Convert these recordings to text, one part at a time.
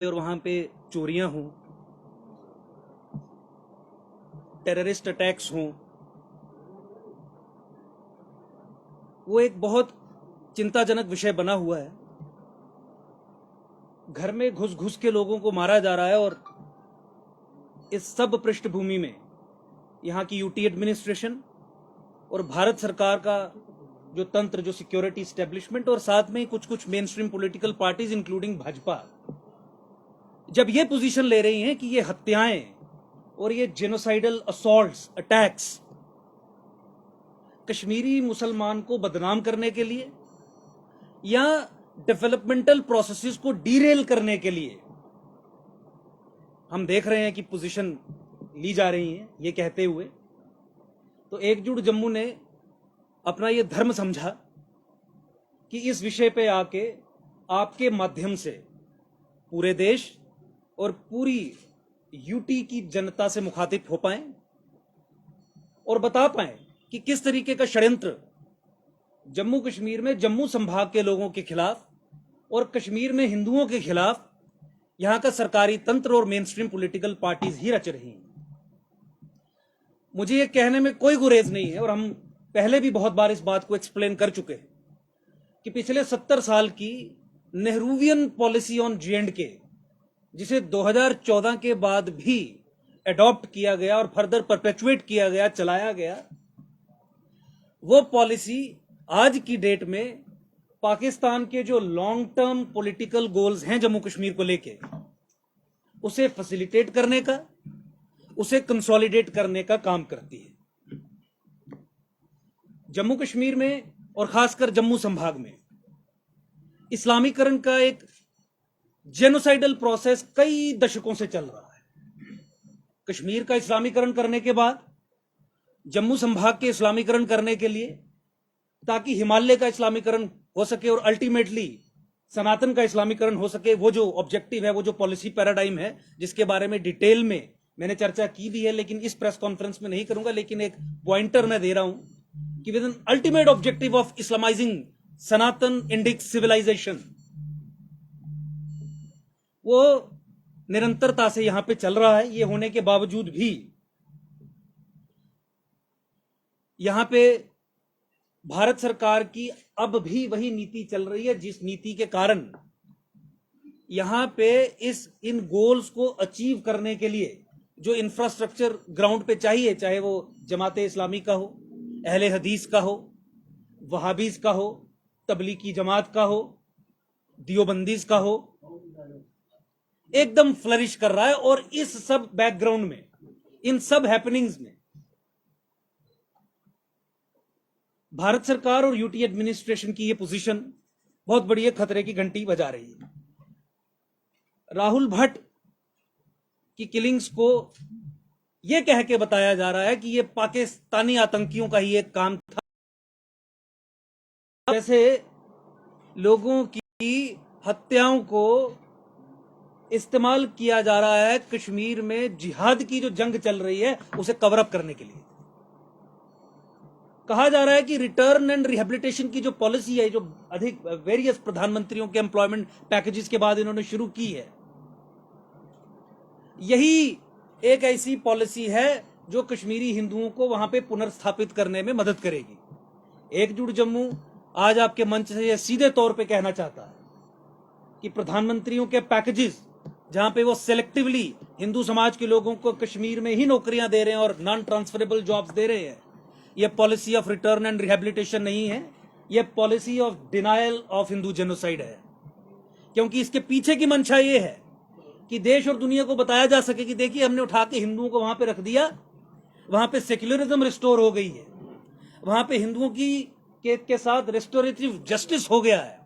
और वहां पे चोरियां हों, टेररिस्ट अटैक्स हों, वो एक बहुत चिंताजनक विषय बना हुआ है। घर में घुस घुस के लोगों को मारा जा रहा है और इस सब पृष्ठभूमि में यहाँ की यूटी एडमिनिस्ट्रेशन और भारत सरकार का जो तंत्र, जो सिक्योरिटी एस्टेब्लिशमेंट और साथ में कुछ कुछ main stream political parties including Bhajpa जब ये पोजीशन ले रही हैं कि ये हत्याएं और ये जेनोसाइडल असॉल्ट्स, अटैक्स कश्मीरी मुसलमान को बदनाम करने के लिए या डेवलपमेंटल प्रोसेसेस को डीरेल करने के लिए हम देख रहे हैं कि पोजीशन ली जा रही है, ये कहते हुए तो एकजुट जम्मू ने अपना ये धर्म समझा कि इस विषय पे आके आपके माध्यम से पूरे देश और पूरी यूटी की जनता से मुखातिब हो पाए और बता पाए कि किस तरीके का षड्यंत्र जम्मू कश्मीर में जम्मू संभाग के लोगों के खिलाफ और कश्मीर में हिंदुओं के खिलाफ यहां का सरकारी तंत्र और मेन स्ट्रीम पॉलिटिकल पार्टीज ही रच रही हैं। मुझे ये कहने में कोई गुरेज नहीं है और हम पहले भी बहुत बार इस बात को एक्सप्लेन कर चुके हैं कि पिछले 70 साल की नेहरूवियन पॉलिसी ऑन J&K, जिसे 2014 के बाद भी अडॉप्ट किया गया और फर्दर परपेचुएट किया गया, चलाया गया, वो पॉलिसी आज की डेट में पाकिस्तान के जो लॉन्ग टर्म पॉलिटिकल गोल्स हैं जम्मू कश्मीर को लेके, उसे फैसिलिटेट करने का, उसे कंसोलिडेट करने का काम करती है। जम्मू कश्मीर में और खासकर जम्मू संभाग में इस्लामीकरण का एक जेनोसाइडल प्रोसेस कई दशकों से चल रहा है। कश्मीर का इस्लामीकरण करने के बाद जम्मू संभाग के इस्लामीकरण करने के लिए, ताकि हिमालय का इस्लामीकरण हो सके और अल्टीमेटली सनातन का इस्लामीकरण हो सके, वो जो ऑब्जेक्टिव है, वो जो पॉलिसी पैराडाइम है, जिसके बारे में डिटेल में मैंने चर्चा की भी है लेकिन इस प्रेस कॉन्फ्रेंस में नहीं करूंगा, लेकिन एक पॉइंटर मैं दे रहा हूं कि with an ultimate objective of Islamizing Sanatan Indic civilization, वो निरंतरता से यहां पे चल रहा है। ये होने के बावजूद भी यहां पे भारत सरकार की अब भी वही नीति चल रही है, जिस नीति के कारण यहां पे इन गोल्स को अचीव करने के लिए जो इंफ्रास्ट्रक्चर ग्राउंड पे चाहिए, चाहे वो जमाते इस्लामी का हो, अहले हदीस का हो, वहाबीज का हो, तबलीगी जमात का हो, दियोबंदीज का हो, एकदम फ्लरिश कर रहा है। और इस सब बैकग्राउंड में, इन सब हैपनिंग्स में भारत सरकार और यूटी एडमिनिस्ट्रेशन की ये पोजीशन बहुत बड़ी एक खतरे की घंटी बजा रही है। राहुल भट्ट की किलिंग्स को यह कह के बताया जा रहा है कि ये पाकिस्तानी आतंकियों का ही एक काम था। जैसे लोगों की हत्याओं को इस्तेमाल किया जा रहा है कश्मीर में जिहाद की जो जंग चल रही है उसे कवर अप करने के लिए। कहा जा रहा है कि रिटर्न एंड रिहेबिलिटेशन की जो पॉलिसी है, जो अधिक वेरियस प्रधानमंत्रियों के एम्प्लॉयमेंट पैकेजेस के बाद इन्होंने शुरू की है, यही एक ऐसी पॉलिसी है जो कश्मीरी हिंदुओं को वहां पे पुनर्स्थापित करने में मदद करेगी। एकजुट जम्मू आज आपके मंच से यह सीधे तौर पे कहना चाहता है कि प्रधानमंत्रियों के पैकेजेस, जहां पे वो सेलेक्टिवली हिंदू समाज के लोगों को कश्मीर में ही नौकरियां दे रहे हैं और नॉन ट्रांसफरेबल जॉब्स दे रहे हैं, यह policy of return and rehabilitation नहीं है, यह policy of denial of Hindu genocide है। क्योंकि इसके पीछे की मंशा यह है कि देश और दुनिया को बताया जा सके कि देखिए, हमने उठा के हिंदुओं को वहां पे रख दिया, वहां पे सेक्युलरिज्म रिस्टोर हो गई है, वहां पे हिंदुओं की के साथ रेस्टोरेटिव जस्टिस हो गया है,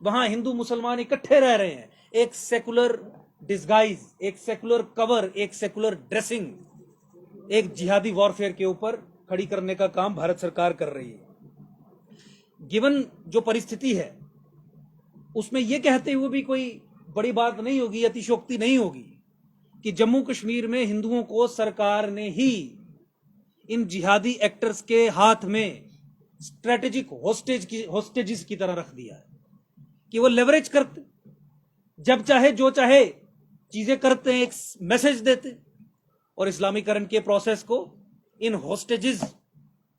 वहां हिंदू मुसलमान इकट्ठे रह रहे हैं। एक सेकुलर डिस्गाइज, एक सेकुलर कवर, एक सेकुलर ड्रेसिंग, एक जिहादी वॉरफेयर के ऊपर खड़ी करने का काम भारत सरकार कर रही है। गिवन जो परिस्थिति है उसमें यह कहते हुए भी कोई बड़ी बात नहीं होगी, अतिशयोक्ति नहीं होगी कि जम्मू कश्मीर में हिंदुओं को सरकार ने ही इन जिहादी एक्टर्स के हाथ में स्ट्रेटेजिक होस्टेजेस की तरह रख दिया है कि वो लेवरेज करते, जब चाहे जो चाहे चीजें करते हैं, एक मैसेज देते हैं, और इस्लामीकरण के प्रोसेस को इन होस्टेजेस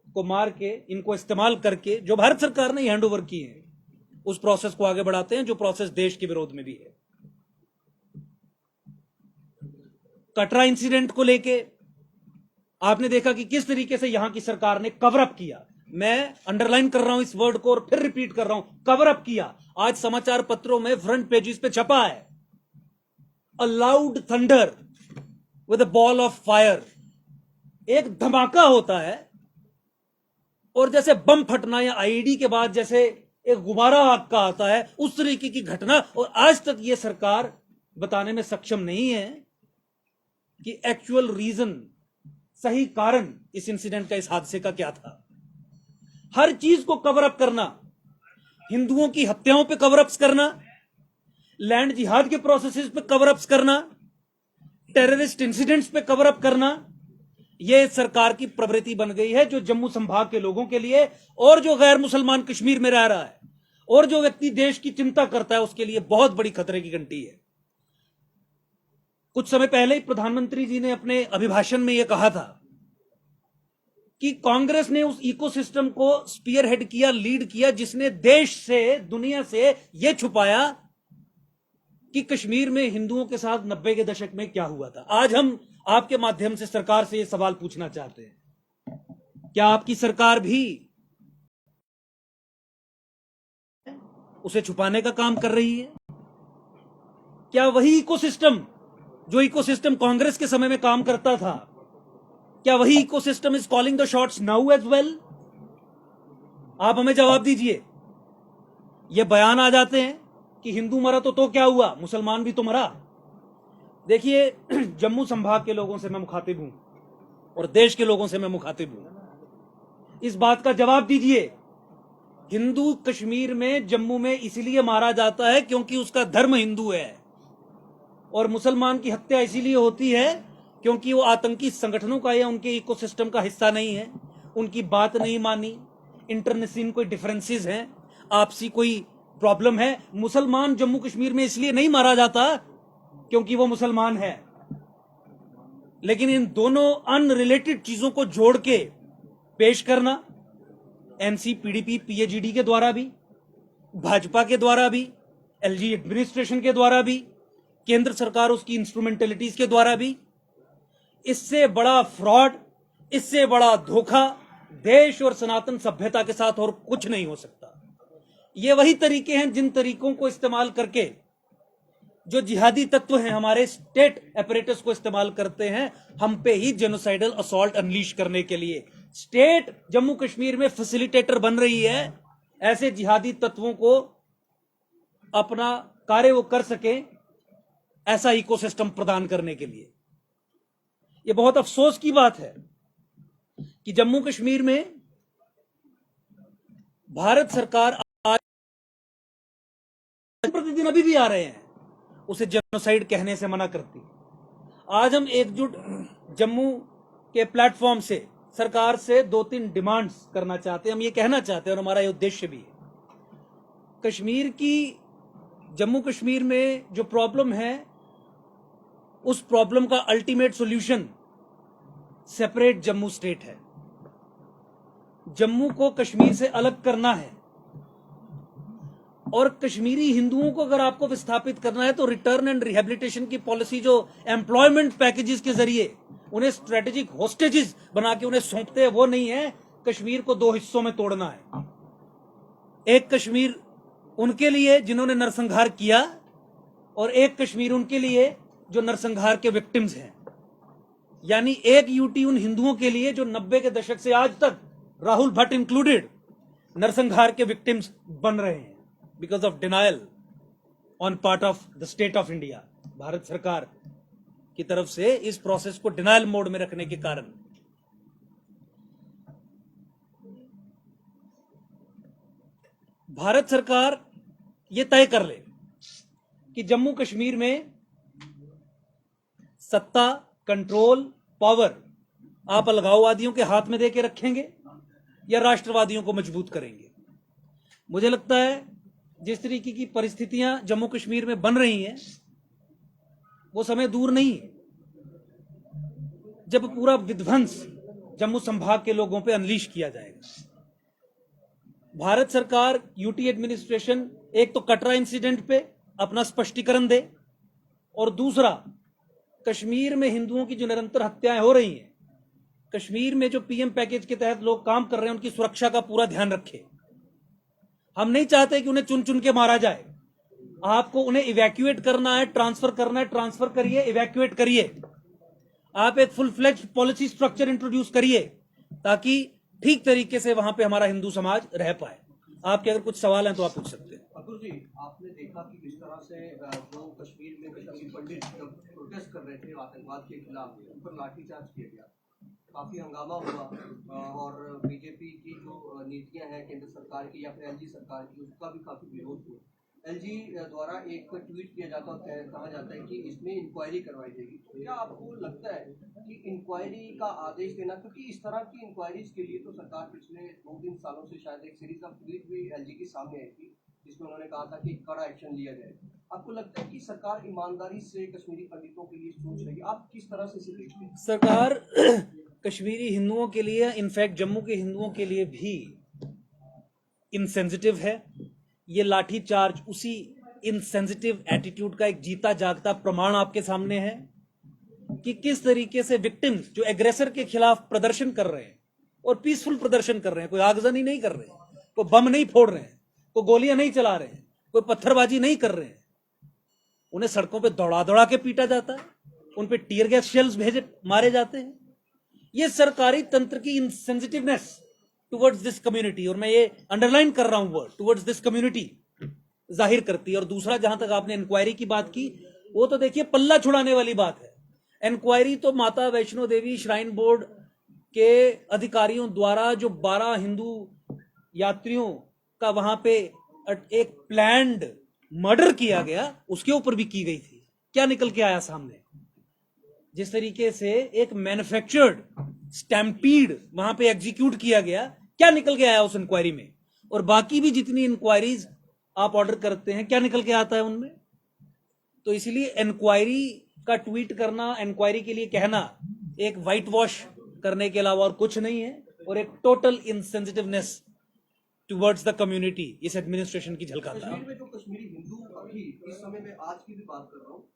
को मार के, इनको इस्तेमाल करके, जो भारत सरकार ने हैंड ओवर की है, उस प्रोसेस को आगे बढ़ाते हैं, जो प्रोसेस देश के विरोध में भी है। कटरा इंसिडेंट को लेके आपने देखा कि किस तरीके से यहां की सरकार ने कवर अप किया। मैं अंडरलाइन कर रहा हूं इस वर्ड को और फिर रिपीट कर रहा हूं, कवर अप किया। आज समाचार पत्रों में फ्रंट पेजेस पे छपा है, a loud thunder with a ball of fire. एक धमाका होता है और जैसे बम फटना या आईईडी के बाद जैसे एक गुब्बारा आग का आता है, उस तरीके की घटना। और आज तक यह सरकार बताने में सक्षम नहीं है कि एक्चुअल रीजन, सही कारण इस इंसिडेंट का, इस हादसे का क्या था। हर चीज को कवर अप करना, हिंदुओं की हत्याओं पे कवर अप्स करना, लैंड जिहाद के प्रोसेसेस पे कवर अप्स करना, टेररिस्ट इंसिडेंट्स पे कवर अप करना, यह सरकार की प्रवृत्ति बन गई है, जो जम्मू संभाग के लोगों के लिए और जो गैर मुसलमान कश्मीर में रह रहा है और जो व्यक्ति देश की चिंता करता है उसके लिए बहुत बड़ी खतरे की घंटी है। कुछ समय पहले ही प्रधानमंत्री जी ने अपने अभिभाषण में यह कहा था कि कांग्रेस ने उस इकोसिस्टम को स्पीयर हेड किया, लीड किया, जिसने देश से, दुनिया से यह छुपाया कि कश्मीर में हिंदुओं के साथ 90 के दशक में क्या हुआ था। आज हम आपके माध्यम से सरकार से यह सवाल पूछना चाहते हैं, क्या आपकी सरकार भी उसे छुपाने का काम कर रही है? क्या वही इकोसिस्टम, जो इकोसिस्टम कांग्रेस के समय में काम करता था, क्या वही ecosystem is calling the shots now as well? आप हमें जवाब दीजिए। ये बयान आ जाते हैं कि हिंदू मरा तो क्या हुआ, मुसलमान भी तो मरा। देखिए, जम्मू संभाग के लोगों से मैं मुखातिब हूं और देश के लोगों से मैं मुखातिब हूं। इस बात का जवाब दीजिए, हिंदू कश्मीर में, जम्मू में इसलिए मारा जाता है क्योंकि उसका धर्म हिंदू है, और मुसलमान की हत्या इसीलिए होती है क्योंकि वो आतंकी संगठनों का या उनके इकोसिस्टम का हिस्सा नहीं है, उनकी बात नहीं मानी, इंटरनेशनल कोई डिफरेंसेस हैं, आपसी कोई प्रॉब्लम है। मुसलमान जम्मू कश्मीर में इसलिए नहीं मारा जाता क्योंकि वो मुसलमान है। लेकिन इन दोनों अनरिलेटेड चीजों को जोड़ के पेश करना, एमसी, पीडीपी, पीएजीडी के द्वारा भी, भाजपा के द्वारा भी, एलजी एडमिनिस्ट्रेशन के द्वारा भी, केंद्र सरकार उसकी इंस्ट्रूमेंटलिटीज के द्वारा भी, इससे बड़ा फ्रॉड, इससे बड़ा धोखा देश और सनातन सभ्यता के साथ और कुछ नहीं हो सकता। ये वही तरीके हैं जिन तरीकों को इस्तेमाल करके जो जिहादी तत्व हैं हमारे स्टेट अपरेटस को इस्तेमाल करते हैं हम पे ही जेनोसाइडल असॉल्ट अनलीश करने के लिए। स्टेट जम्मू कश्मीर में फैसिलिटेटर बन रही है ऐसे जिहादी तत्वों को अपना कार्य वो कर सके, ऐसा इकोसिस्टम प्रदान करने के लिए। ये बहुत अफसोस की बात है कि जम्मू कश्मीर में भारत सरकार आज प्रतिदिन अभी भी आ रहे हैं उसे जेनोसाइड कहने से मना करती। आज हम एकजुट जम्मू के प्लेटफॉर्म से सरकार से 2-3 डिमांड्स करना चाहते हैं। हम ये कहना चाहते हैं और हमारा ये उद्देश्य भी है, कश्मीर की, जम्मू कश्मीर में जो प्रॉब्लम है उस प्रॉब्लम का ultimate solution separate Jammu state है। जम्मू को कश्मीर से अलग करना है और कश्मीरी हिंदुओं को अगर आपको विस्थापित करना है तो रिटर्न एंड रिहेबिलिटेशन की पॉलिसी, जो एम्प्लॉयमेंट पैकेजेस के जरिए उन्हें स्ट्रेटेजिक होस्टेजेस बना के उन्हें सौंपते हैं, वो नहीं है। कश्मीर को 2 हिस्सों में तोड़ना है। एक कश्मीर उनके लिए जिन्होंने नरसंहार किया और एक कश्मीर उनके लिए जो नरसंहार के विक्टिम्स हैं। यानी एक यूटी उन हिंदुओं के लिए जो 90 के दशक से आज तक, राहुल भट्ट इंक्लूडेड, नरसंहार के विक्टिम्स बन रहे हैं because of denial on part of the state of India. Bharat सरकार की तरफ से इस प्रोसेस को डिनायल मोड में रखने के कारण भारत सरकार यह तय कर ले कि जम्मू कश्मीर में सत्ता, कंट्रोल, पावर आप अलगाववादियों के हाथ में देके रखेंगे या राष्ट्रवादियों को मजबूत करेंगे। मुझे लगता है जिस तरीके की परिस्थितियां जम्मू कश्मीर में बन रही हैं, वो समय दूर नहीं है जब पूरा विध्वंस जम्मू संभाग के लोगों पे अनलीश किया जाएगा। भारत सरकार, यूटी एडमिनिस्ट्रेशन एक तो कटरा इंसिडेंट पे अपना स्पष्टीकरण दे, और दूसरा कश्मीर में हिंदुओं की जो निरंतर हत्याएं हो रही हैं, कश्मीर में जो पीएम पैकेज के तहत लोग काम कर रहे हैं, उनकी सुरक्षा का पूरा ध्यान रखे। हम नहीं चाहते कि उन्हें चुन चुन के मारा जाए। आपको उन्हें इवैक्यूएट करना है, ट्रांसफर करना है, ट्रांसफर करिए, इवैक्यूएट करिए। आप एक full fledged policy structure introduce करिए ताकि ठीक तरीके से वहां पे हमारा हिंदू समाज रह पाए। आपके अगर कुछ सवाल हैं तो आप पूछ सकते हैं। अतुल जी, आपने देखा कि किस तरह से जो कश्मीर में कश्मीरी पंडित जब प्रोटेस्ट कर रहे थे आतंकवाद के खिलाफ, उन पर लाठीचार्ज किया गया, काफी हंगामा हुआ, और बीजेपी की जो नीतियां हैं केंद्र सरकार की या फिर एलजी सरकार की, उसका भी काफी विरोध हुआ। एलजी द्वारा एक ट्वीट किया जाता है, कहा जाता है कि इसमें इंक्वायरी करवाई जाएगी। तो क्या आपको लगता है कि इंक्वायरी का आदेश देना, क्योंकि इस तरह की इंक्वायरीज के लिए तो सरकार पिछले 2-3 सालों से शायद एक सीरीज ऑफ ट्वीट भी एलजी के सामने आई थी जिसमें उन्होंने कहा था कि कड़ा एक्शन लिया जाए। आपको लगता है कि सरकार ईमानदारी से कश्मीरी पंडितों के लिए सोच रही है? आप किस तरह से इसे देखते हैं? सरकार कश्मीरी हिंदुओं के लिए, इनफैक्ट जम्मू के हिंदुओं के लिए भी इनसेंसिटिव है। ये लाठीचार्ज उसी इनसेंसिटिव एटीट्यूड का एक जीता जागता प्रमाण आपके सामने है कि किस तरीके से विक्टिम्स जो एग्रेसर के खिलाफ प्रदर्शन कर रहे हैं और पीसफुल प्रदर्शन कर रहे हैं, कोई आगजनी नहीं कर रहे हैं, कोई बम नहीं फोड़ रहे हैं, कोई गोलियां नहीं चला रहे हैं, कोई पत्थरबाजी नहीं कर रहे हैं, उन्हें सड़कों पे दौड़ा दौड़ा के पीटा जाता है, उन पे टीयर गैस शेल्स मारे जाते हैं। ये सरकारी तंत्र की इनसेंसिटिवनेस टुवर्ड्स दिस कम्युनिटी, और मैं ये अंडरलाइन कर रहा हूं वर्ड, टुवर्ड्स दिस कम्युनिटी जाहिर करती है। और दूसरा, जहां तक आपने इंक्वायरी की बात की, वो तो देखिए पल्ला छुड़ाने वाली बात है। इंक्वायरी तो माता वैष्णो देवी श्राइन बोर्ड के अधिकारियों द्वारा जो 12 हिंदू यात्रियों का वहां पे एक प्लान्ड मर्डर किया गया, उसके ऊपर भी की गई थी। क्या निकल के आया सामने? जिस तरीके से एक मैन्युफैक्चर्ड स्टैम्पीड वहां पे एग्जीक्यूट किया गया, क्या निकल के आया उस इंक्वायरी में? और बाकी भी जितनी इंक्वायरीज आप ऑर्डर करते हैं, क्या निकल के आता है उनमें? तो इसलिए इंक्वायरी का ट्वीट करना, इंक्वायरी के लिए कहना, एक व्हाइट वॉश करने के अलावा और कुछ नहीं है, और एक टोटल इनसेंसिटिवनेस टुवर्ड्स द कम्युनिटी इस एडमिनिस्ट्रेशन की झलकाता है। कश्मीर में जो कश्मीरी हिंदू अभी इस समय में, आज की भी बात कर रहा हूँ,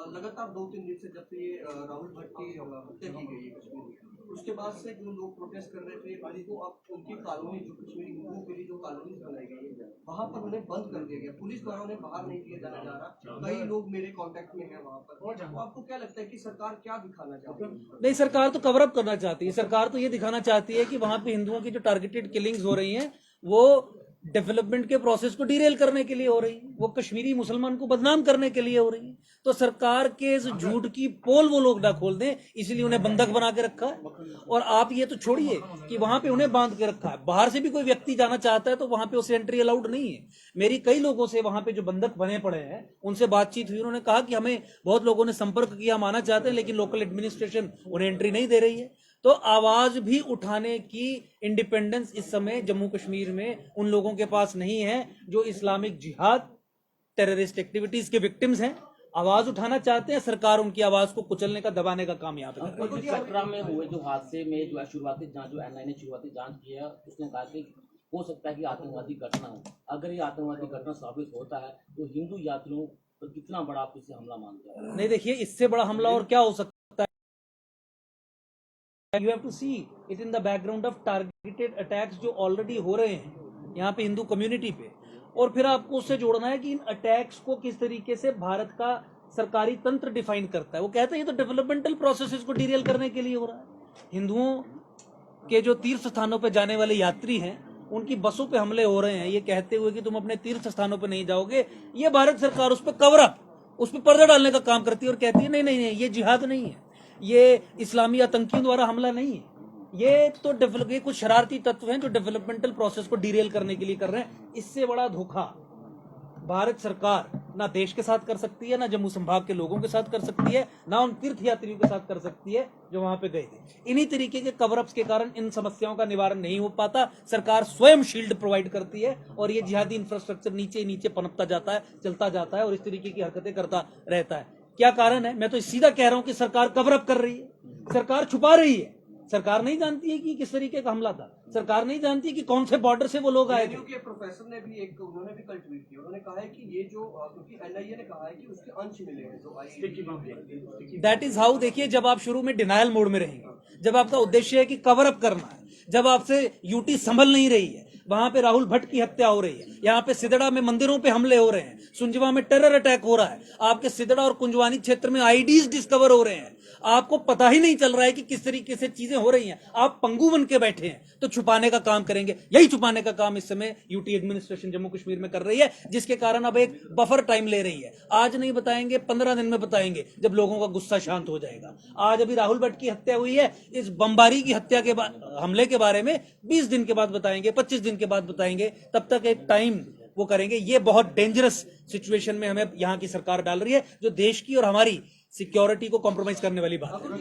लगातार 2-3 दिन से जब से ये राहुल भट्ट की हत्या की गई है कश्मीर में, उसके बाद से जो लोग प्रोटेस्ट कर रहे थे, उनको अब उनकी कॉलोनी, जो कश्मीरी हिंदुओं के लिए जो कॉलोनी बनाई गई है, वहां पर उन्हें बंद कर दिया गया। पुलिस द्वारा उन्हें बाहर नहीं दिया जाना जा रहा। कई लोग मेरे कांटेक्ट में हैं वहां पर। तो आपको क्या लगता है कि सरकार क्या दिखाना चाहती है? नहीं, सरकार तो कवर अप करना चाहती है। सरकार तो ये दिखाना चाहती है कि वहां पे हिंदुओं की जो टारगेटेड किलिंग्स हो रही हैं, वो डेवलपमेंट के प्रोसेस को डीरेल करने के लिए हो रही है, वो कश्मीरी मुसलमान को बदनाम करने के लिए हो रही है। तो सरकार के इस झूठ की पोल वो लोग ना खोल दें, इसलिए उन्हें बंधक बना के रखा है। और आप ये तो छोड़िए कि वहां पे उन्हें बांध के रखा है, बाहर से भी कोई व्यक्ति जाना चाहता है तो वहां पे उसे एंट्री अलाउड नहीं है। मेरी कई लोगों से वहां पे जो बंधक बने पड़े हैं, उनसे बातचीत हुई, उन्होंने कहा कि हमें बहुत लोगों ने संपर्क किया, हम आना चाहते हैं, लेकिन लोकल एडमिनिस्ट्रेशन उन्हें एंट्री नहीं दे रही है। तो आवाज भी उठाने की इंडिपेंडेंस इस समय जम्मू कश्मीर में उन लोगों के पास नहीं है जो इस्लामिक जिहाद, टेररिस्ट एक्टिविटीज के विक्टिम्स हैं। आवाज उठाना चाहते हैं, सरकार उनकी आवाज को कुचलने का, दबाने का काम यहाँ पे कर रही है। कटरा में हुए जो हादसे में जो शुरुआती जांच, जो एनआई ने शुरुआती जांच की है, उसने कहा कि हो सकता है कि आतंकवादी घटना हो। अगर ये आतंकवादी घटना साबित होता है तो हिंदू यात्रियों पर कितना बड़ा आप इसे हमला मानते हैं? नहीं, देखिए, इससे बड़ा हमला और क्या हो सकता है? You have to see it in the background of targeted attacks जो ऑलरेडी हो रहे हैं यहाँ पे हिंदू कम्युनिटी पे, और फिर आपको उससे जोड़ना है कि इन अटैक्स को किस तरीके से भारत का सरकारी तंत्र डिफाइन करता है। वो कहता है ये तो डेवलपमेंटल प्रोसेसेस को डीरेल करने के लिए हो रहा है। हिंदुओं के जो तीर्थ स्थानों पे जाने वाले यात्री हैं, उनकी बसों पे हमले हो रहे हैं, ये कहते हुए कि तुम अपने तीर्थ स्थानों पे नहीं जाओगे। ये भारत सरकार उस पर कवर अप, उस पर पर्दा डालने का काम करती है और कहती है नहीं नहीं नहीं, ये जिहाद नहीं है, ये इस्लामी आतंकियों द्वारा हमला नहीं है, ये तो ये कुछ शरारती तत्व हैं जो डेवलपमेंटल प्रोसेस को डीरेल करने के लिए कर रहे हैं। इससे बड़ा धोखा भारत सरकार ना देश के साथ कर सकती है, ना जम्मू संभाग के लोगों के साथ कर सकती है, ना उन तीर्थ यात्रियों के साथ कर सकती है जो वहां पे गए थे। इन्हीं तरीके के कवर अप्स के कारण इन समस्याओं का निवारण नहीं हो पाता। सरकार स्वयं शील्ड प्रोवाइड करती है और ये जिहादी इंफ्रास्ट्रक्चर नीचे नीचे पनपता जाता है, चलता जाता है और इस तरीके की हरकतें करता रहता है। क्या कारण है? मैं तो सीधा कह रहा हूं कि सरकार कवर अप कर रही है, सरकार छुपा रही है। सरकार नहीं जानती है कि किस तरीके का हमला था, सरकार नहीं जानती कि कौन से बॉर्डर से वो लोग आए थे। जेएनयू के प्रोफेसर ने भी उन्होंने भी कल ट्वीट किया, उन्होंने कहा है कि ये जो क्योंकि एनआईए ने कहा है कि उसके अंश मिले हैं जो आई। दैट इज हाउ, देखिए जब आप शुरू में डिनायल मोड में रहेंगे, जब आपका उद्देश्य है कि कवर अप करना है, जब आपसे यूटी संभल नहीं रही है, वहां पे राहुल भट्ट की हत्या हो रही है, यहाँ पे सिदड़ा में मंदिरों पे हमले हो रहे हैं, सुंजवा में टेरर अटैक हो रहा है, आपके सिदड़ा और कुंजवानी क्षेत्र में आईडीज डिस्कवर हो रहे हैं, आपको पता ही नहीं चल रहा है कि किस तरीके से चीजें हो रही हैं, आप पंगु बन के बैठे हैं, तो छुपाने का काम करेंगे। यही छुपाने का काम इस समय यूटी एडमिनिस्ट्रेशन जम्मू कश्मीर में कर रही है, जिसके कारण अब एक बफर टाइम ले रही है। आज नहीं बताएंगे, 15 दिन में बताएंगे, जब लोगों का गुस्सा शांत हो जाएगा। आज अभी राहुल भट्ट की हत्या हुई है, इस बमबारी की हत्या के हमले के बारे में 20 दिन के बाद बताएंगे, 25 दिन के बाद बताएंगे, तब तक एक टाइम वो करेंगे। ये बहुत डेंजरस सिचुएशन में हमें यहाँ की सरकार डाल रही है, जो देश की और हमारी सिक्योरिटी को कॉम्प्रोमाइज करने वाली बात है।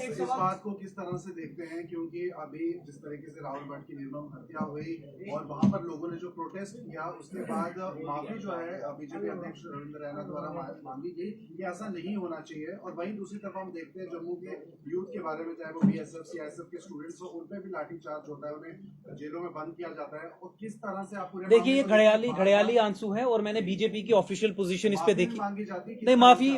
इस बात को किस तरह से देखते हैं, क्योंकि अभी जिस तरीके से राहुल भट्ट की निर्मम हत्या हुई और वहां पर लोगों ने जो प्रोटेस्ट किया, उसके बाद माफी जो है बीजेपी अध्यक्ष रविंद्र रैना द्वारा मांगी गई, ये ऐसा नहीं होना चाहिए। और वहीं दूसरी तरफ हम देखते हैं जम्मू के यूथ के बारे में, चाहे वो बीएसएफ सीआईएसएफ के स्टूडेंट्स हो, उन पर भी लाठीचार्ज होता है, उन्हें जेलों में बंद किया जाता है। और किस तरह से आप पूरे देखिए, ये घड़ियाली आंसू है, और मैंने बीजेपी की ऑफिशियल पोजीशन इस पे देखी। मांगी जाती है, नहीं, माफी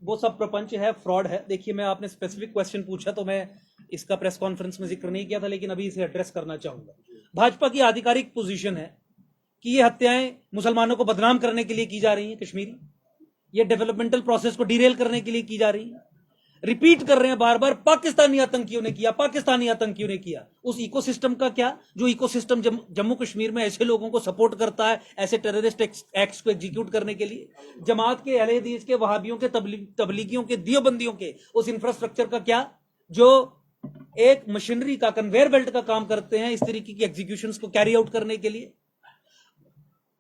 वो सब प्रपंच है, फ्रॉड है। देखिए, मैं आपने स्पेसिफिक क्वेश्चन पूछा तो मैं इसका प्रेस कॉन्फ्रेंस में जिक्र नहीं किया था, लेकिन अभी इसे एड्रेस करना चाहूंगा। भाजपा की आधिकारिक पोजीशन है कि ये हत्याएं मुसलमानों को बदनाम करने के लिए की जा रही हैं, कश्मीरी, ये डेवलपमेंटल प्रोसेस को डिरेल करने के लिए की जा रही है। रिपीट कर रहे हैं बार बार, पाकिस्तानी आतंकियों ने किया, पाकिस्तानी आतंकियों ने किया। उस इकोसिस्टम का क्या, जो इकोसिस्टम जम्मू कश्मीर में ऐसे लोगों को सपोर्ट करता है ऐसे टेररिस्ट एक्ट्स को एग्जीक्यूट करने के लिए, जमात के, अहले हदीस के, वहाबियों के, तबलीगियों के, दियोबंदियों के उस इंफ्रास्ट्रक्चर का क्या, जो एक मशीनरी का, कन्वेयर बेल्ट का काम करते हैं इस तरीके की एग्जीक्यूशंस को कैरी आउट करने के लिए।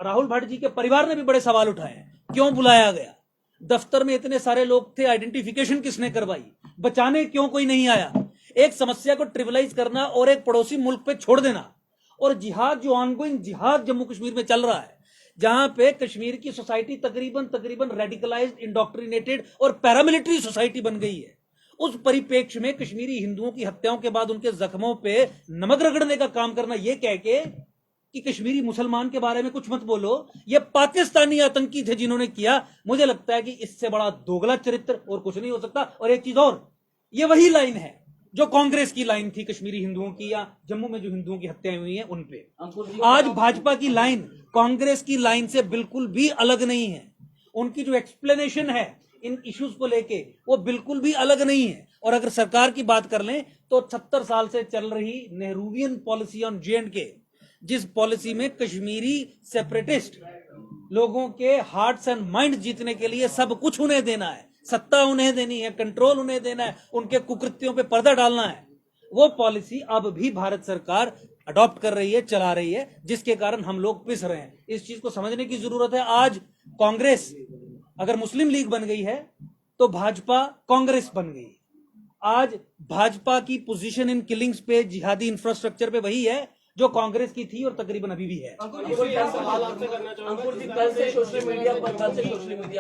राहुल भट्ट जी के परिवार ने भी बड़े सवाल उठाए हैं, क्यों बुलाया गया, दफ्तर में इतने सारे लोग थे, आइडेंटिफिकेशन किसने करवाई, बचाने क्यों कोई नहीं आया। एक समस्या को ट्रिविलाइज करना और एक पड़ोसी मुल्क पे छोड़ देना, और जिहाद, जो ऑनगोइंग जिहाद जम्मू कश्मीर में चल रहा है, जहां पे कश्मीर की सोसाइटी तकरीबन रेडिकलाइज्ड, इंडोक्ट्रिनेटेड और पैरामिलिट्री सोसाइटी बन गई है, उस परिप्रेक्ष्य में कश्मीरी हिंदुओं की हत्याओं के बाद उनके जख्मों पे नमक रगड़ने का काम करना, यह कह के कि कश्मीरी मुसलमान के बारे में कुछ मत बोलो, ये पाकिस्तानी आतंकी थे जिन्होंने किया। मुझे लगता है कि इससे बड़ा दोगला चरित्र और कुछ नहीं हो सकता। और एक चीज और, ये वही लाइन है जो कांग्रेस की लाइन थी कश्मीरी हिंदुओं की, या जम्मू में जो हिंदुओं की हत्याएं हुई हैं उन पे। आज भाजपा की लाइन कांग्रेस की लाइन से बिल्कुल भी अलग नहीं है। उनकी जो एक्सप्लेनेशन है इन इश्यूज को लेके, वो बिल्कुल भी अलग नहीं है। और अगर सरकार की बात कर लें तो 76 साल से चल रही नेहरूवियन पॉलिसी ऑन J&K, जिस पॉलिसी में कश्मीरी सेपरेटिस्ट लोगों के हार्ट्स एंड माइंड जीतने के लिए सब कुछ उन्हें देना है, सत्ता उन्हें देनी है, कंट्रोल उन्हें देना है, उनके कुकृत्यों पे पर्दा डालना है, वो पॉलिसी अब भी भारत सरकार अडॉप्ट कर रही है, चला रही है, जिसके कारण हम लोग पिस रहे हैं। इस चीज को समझने की जरूरत है। आज कांग्रेस अगर मुस्लिम लीग बन गई है तो भाजपा कांग्रेस बन गई। आज भाजपा की पोजीशन इन किलिंग्स पे, जिहादी इंफ्रास्ट्रक्चर पे वही है जो कांग्रेस की थी और तकरीबन अभी भी है। अंकुर जी, कल से सोशल मीडिया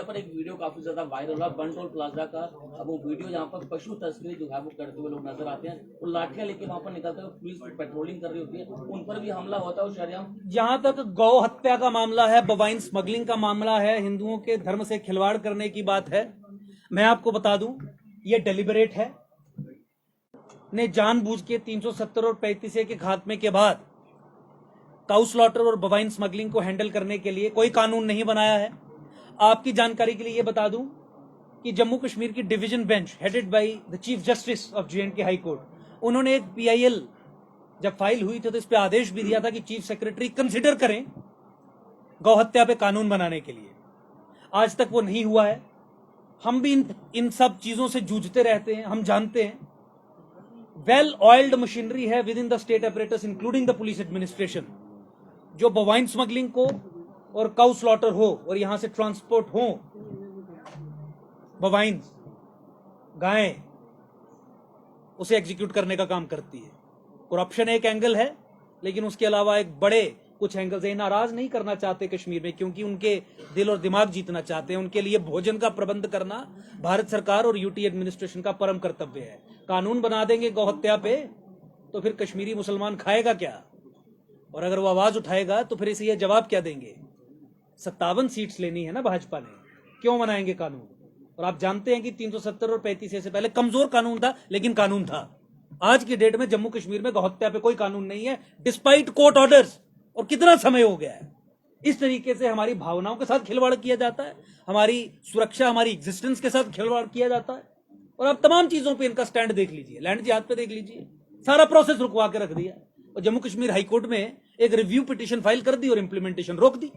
पर एक वीडियो काफी ज्यादा वायरल हुआ, बंटोल प्लाजा का। अब वो वीडियो जहाँ पर पशु तस्करी जो है वो करते हुए लोग नजर आते हैं, वो लाठियां लेके वहाँ पर निकलते हुए पुलिस पेट्रोलिंग कर रही होती है, उन पर भी हमला होता है और शरेआम। जहां तक गौ हत्या का मामला है, बवाइन स्मगलिंग का मामला है, हिंदुओं के धर्म से खिलवाड़ करने की बात है, मैं आपको बता दूं ये डेलिबरेट है। ने जानबूझ के 370 और 35A के खात्मे के बाद काउ स्लॉटर और बवाइन स्मगलिंग को हैंडल करने के लिए कोई कानून नहीं बनाया है। आपकी जानकारी के लिए यह बता दूं कि जम्मू कश्मीर की division bench headed by the chief justice of J&K high court, उन्होंने एक PIL जब फाइल हुई थी तो इस पे आदेश भी दिया था कि चीफ सेक्रेटरी कंसिडर करें गौ हत्या पे कानून बनाने के लिए। आज तक वो नहीं हुआ है। हम भी इन सब चीजों से जूझते रहते हैं, हम जानते हैं। वेल ऑयल्ड मशीनरी है with in the state apparatus including the police administration, जो बवाइन स्मगलिंग को और काउ स्लॉटर हो और यहां से ट्रांसपोर्ट हो बवाइन गायें, उसे एग्जीक्यूट करने का काम करती है। करप्शन एक एंगल है, लेकिन उसके अलावा एक बड़े कुछ एंगल से नाराज नहीं करना चाहते कश्मीर में, क्योंकि उनके दिल और दिमाग जीतना चाहते हैं। उनके लिए भोजन का प्रबंध करना भारत सरकार और यूटी एडमिनिस्ट्रेशन का परम कर्तव्य है। कानून बना देंगे गौहत्या पे तो फिर कश्मीरी मुसलमान खाएगा क्या, और अगर वो आवाज उठाएगा तो फिर इसे ये जवाब क्या देंगे? 57 सीट्स लेनी है ना भाजपा ने, क्यों बनाएंगे कानून? और आप जानते हैं कि 370 और 35 से पहले कमजोर कानून था, लेकिन कानून था। आज की डेट में जम्मू कश्मीर में गौहत्या पे कोई कानून नहीं है, डिस्पाइट कोर्ट ऑर्डर्स। और कितना समय हो गया है इस तरीके से हमारी भावनाओं के साथ खिलवाड़ किया जाता है, हमारी सुरक्षा, हमारी एग्जिस्टेंस के साथ खिलवाड़ किया जाता है। और आप तमाम चीजों पे इनका स्टैंड देख लीजिए, लैंड जिहाद पे देख लीजिए, सारा प्रोसेस रुकवा के रख दिया। और जम्मू कश्मीर हाईकोर्ट में एक रिव्यू पिटीशन फाइल कर दी और इंप्लीमेंटेशन रोक दी।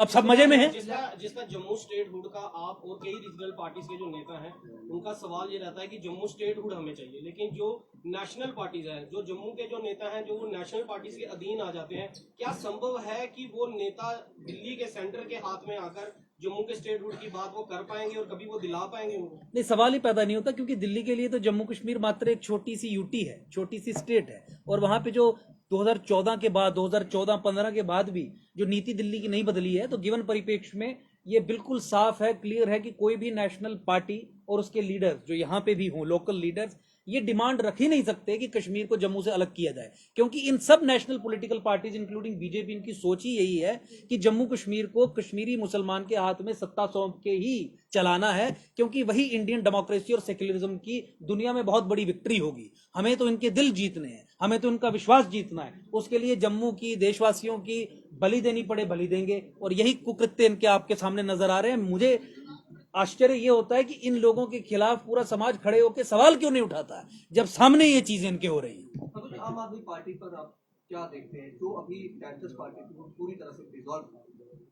अब सब मजे में है। जिसका जम्मू स्टेट हुड का आप और कई रीजनल पार्टीज के जो नेता हैं उनका सवाल ये रहता है कि जम्मू स्टेट हुड हमें चाहिए, लेकिन जो नेशनल पार्टीज हैं, जो जम्मू के जो नेता हैं, जो वो नेशनल पार्टीज के अधीन आ जाते हैं, क्या संभव है कि वो नेता दिल्ली के सेंटर के हाथ में आकर जम्मू के स्टेट हुड की बात वो कर पाएंगे और कभी वो दिला पाएंगे? नहीं, सवाल ही पैदा नहीं होता, क्योंकि दिल्ली के लिए तो जम्मू कश्मीर मात्र एक छोटी सी यूटी है, छोटी सी स्टेट है। और वहां पे जो 2014 के बाद, 2014-15 के बाद भी जो नीति दिल्ली की नहीं बदली है, तो गिवन परिप्रेक्ष्य में ये बिल्कुल साफ है, क्लियर है कि कोई भी नेशनल पार्टी और उसके लीडर्स जो यहाँ पे भी हों, लोकल लीडर्स, ये डिमांड रख ही नहीं सकते कि कश्मीर को जम्मू से अलग किया जाए। क्योंकि इन सब national political parties including BJP, इनकी सोच ही यही है कि जम्मू कश्मीर को कश्मीरी मुसलमान के हाथ में सत्ता सौंप के ही चलाना है, क्योंकि वही इंडियन डेमोक्रेसी और सेक्युलरिज्म की दुनिया में बहुत बड़ी विक्ट्री होगी। हमें तो इनके दिल जीतने हैं, हमें तो इनका विश्वास जीतना है। उसके लिए जम्मू की, देशवासियों की बलि देनी पड़े बलि देंगे। और यही कुकृत्य इनके आपके सामने नजर आ रहे हैं। मुझे आश्चर्य ये होता है कि इन लोगों के खिलाफ पूरा समाज खड़े होकर सवाल क्यों नहीं उठाता जब सामने ये चीजें इनके हो रही हैं। तो आम आदमी पार्टी पर आप क्या देखते हैं, जो अभी पैंथर्स पार्टी थी वो पूरी तरह से डिसॉल्व,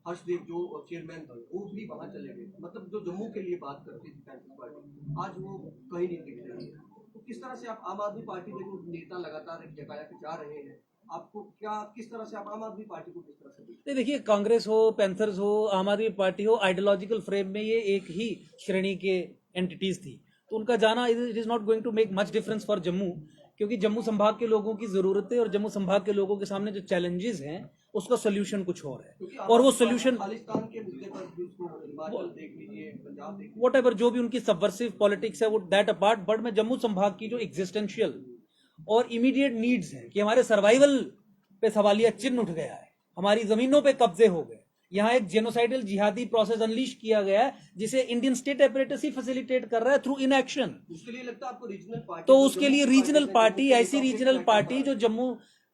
हर्षदेव जो चेयरमैन थे वो भी वहां चले गए, मतलब जो जम्मू के लिए बात करती थी पैंथर्स पार्टी, आज वो कहीं नहीं दिख रही है। तो किस तरह से आप आम आदमी पार्टी देखो नेता लगातार जगाया के जा रहे हैं, आपको क्या, किस तरह से आप आम आदमी पार्टी को किस तरह से देखते हैं? देखिए, कांग्रेस हो, पैंथर्स हो, आम आदमी पार्टी हो, आइडियोलॉजिकल फ्रेम में ये एक ही श्रेणी के एंटिटीज थी, तो उनका जाना it is not going to make much difference for Jammu. क्योंकि जम्मू संभाग के लोगों की जरूरतें और जम्मू संभाग के लोगों के सामने जो चैलेंजेस हैं उसका सोल्यूशन कुछ और है। और वो सोल्यूशन खालिस्तान के मुद्दे पर भी उसको हिमाचल देख लीजिए, पंजाब देख लीजिए, व्हाटएवर जो भी उनकी सबवर्सिव पॉलिटिक्स है वो दैट अपार्ट, बट मैं जम्मू संभाग की जो एग्जिस्टेंशियल और इमीडिएट नीड्स हैं कि हमारे सर्वाइवल पे सवालिया चिन्ह उठ गया है, हमारी जमीनों पे कब्जे हो गए, यहाँ एक जेनोसाइडल जिहादी प्रोसेस अनलीश किया गया है जिसे इंडियन स्टेट एपरेटस ही फैसिलिटेट कर रहा है थ्रू इनएक्शन। उसके लिए लगता है आपको रीजनल पार्टी, तो उसके लिए रीजनल पार्टी, ऐसी रीजनल पार्टी जो जम्मू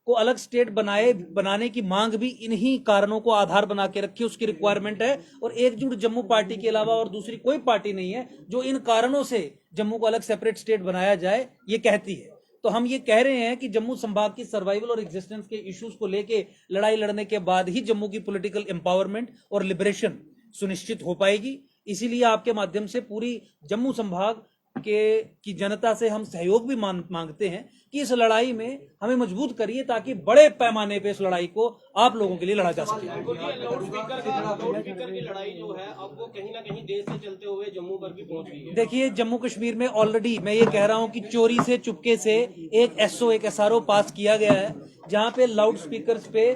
को अलग स्टेट बनाने की मांग भी इन्हीं कारणों को आधार बना के रखी, उसकी रिक्वायरमेंट है। और एकजुट जम्मू पार्टी के अलावा और दूसरी कोई पार्टी नहीं है जो इन कारणों से जम्मू को अलग सेपरेट स्टेट बनाया जाए ये कहती है। तो हम ये कह रहे हैं कि जम्मू संभाग की सर्वाइवल और एग्जिस्टेंस के इश्यूज को लेके लड़ाई लड़ने के बाद ही जम्मू की पॉलिटिकल एम्पावरमेंट और लिबरेशन सुनिश्चित हो पाएगी। इसीलिए आपके माध्यम से पूरी जम्मू संभाग की जनता से हम सहयोग भी मांगते हैं कि इस लड़ाई में हमें मजबूत करिए ताकि बड़े पैमाने पे इस लड़ाई को आप लोगों के लिए लड़ा जा सके। लाउड स्पीकर की लड़ाई जो है अब वो कहीं ना कहीं देश से चलते हुए जम्मू पर भी पहुंच गई है। देखिए, जम्मू कश्मीर में ऑलरेडी मैं ये कह रहा हूं कि चोरी से चुपके से एक SRO पास किया गया है जहां पे लाउड स्पीकर्स पे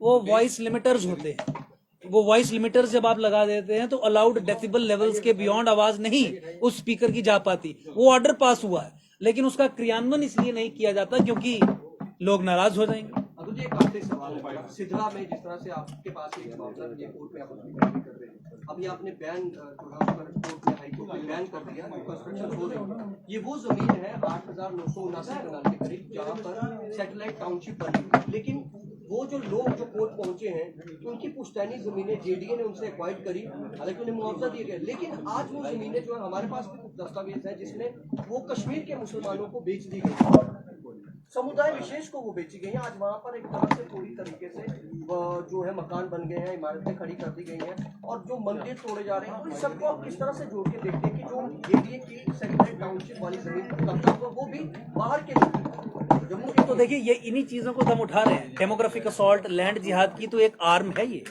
वो वॉइस लिमिटर्स होते हैं। वो वॉइस लिमिटर्स जब आप लगा देते हैं तो अलाउड डेसिबल लेवल्स के बियॉन्ड आवाज नहीं उस स्पीकर की जा पाती। वो ऑर्डर पास हुआ है लेकिन उसका क्रियान्वयन इसलिए नहीं किया जाता क्योंकि लोग नाराज हो जाएंगे। अतुल जी, एक आखिरी सवाल है, सिद्धरा में जिस तरह से आपके पास एक मामला ये कोर्ट में आप उसकी पैरवी कर रहे हैं, अभी आपने बैन कोर्ट में हाईकोर्ट में बैन कर दिया, कंस्ट्रक्शन हो रही है, ये वो जमीन है 8,979 कनाल के करीब जहाँ पर सैटेलाइट टाउनशिप बनी, लेकिन वो जो लोग जो कोर्ट पहुंचे हैं उनकी पुश्तैनी जमीनें JDA ने उनसे एक्वायर करी, हालांकि उन्हें मुआवजा दिया गया, लेकिन आज वो जमीनें जो है हमारे पास भी कुछ दस्तावेज है जिसमें वो कश्मीर के मुसलमानों को बेच दी गई, समुदाय विशेष को वो बेची गई है। आज वहाँ पर एक तरह से पूरी तरीके से जो है मकान बन गए हैं, इमारतें खड़ी कर दी गई हैं और जो मंदिर तोड़े जा रहे हैं। तो इस सबको आप किस तरह से जोड़ के देखते हैं कि जो JDA की सैटेलाइट टाउनशिप वाली जमीन कब्जा हुआ वो भी बाहर के जम्मू के। तो देखिए, ये इन्हीं चीजों को दम उठा रहे हैं। डेमोग्राफिक असॉल्ट, लैंड जिहाद की तो एक आर्म है ये,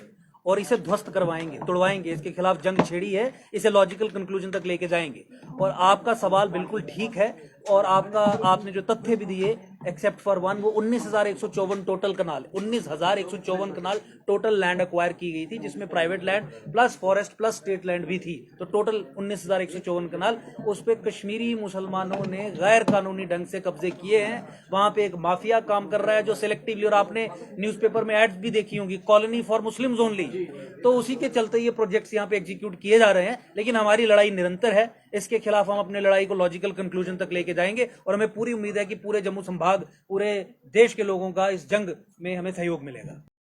और इसे ध्वस्त करवाएंगे, तोड़वाएंगे, इसके खिलाफ जंग छेड़ी है, इसे लॉजिकल कंक्लूजन तक लेके जाएंगे। और आपका सवाल बिल्कुल ठीक है और आपने जो तथ्य भी दिए एक्सेप्ट फॉर वन, वो 19,154 टोटल कनाल, 19,154 कनाल टोटल लैंड अक्वायर की गई थी, जिसमें private land plus forest plus state land भी थी। तो टोटल 19,154 कनाल, उस पे कश्मीरी मुसलमानों ने गैर कानूनी ढंग से कब्जे किए हैं। वहां पे एक माफिया काम कर रहा है जो सिलेक्टिवली, और आपने न्यूज़पेपर में एड्स भी देखी होंगी, कॉलोनी फॉर मुस्लिम्स ओनली। तो उसी के चलते ये प्रोजेक्ट्स यहाँ पे एग्जीक्यूट किए जा रहे हैं। लेकिन हमारी लड़ाई निरंतर है, इसके खिलाफ हम अपने लड़ाई को लॉजिकल कंक्लूजन तक लेके जाएंगे, और हमें पूरी उम्मीद है कि पूरे जम्मू संभाग, पूरे देश के लोगों का इस जंग में हमें सहयोग मिलेगा।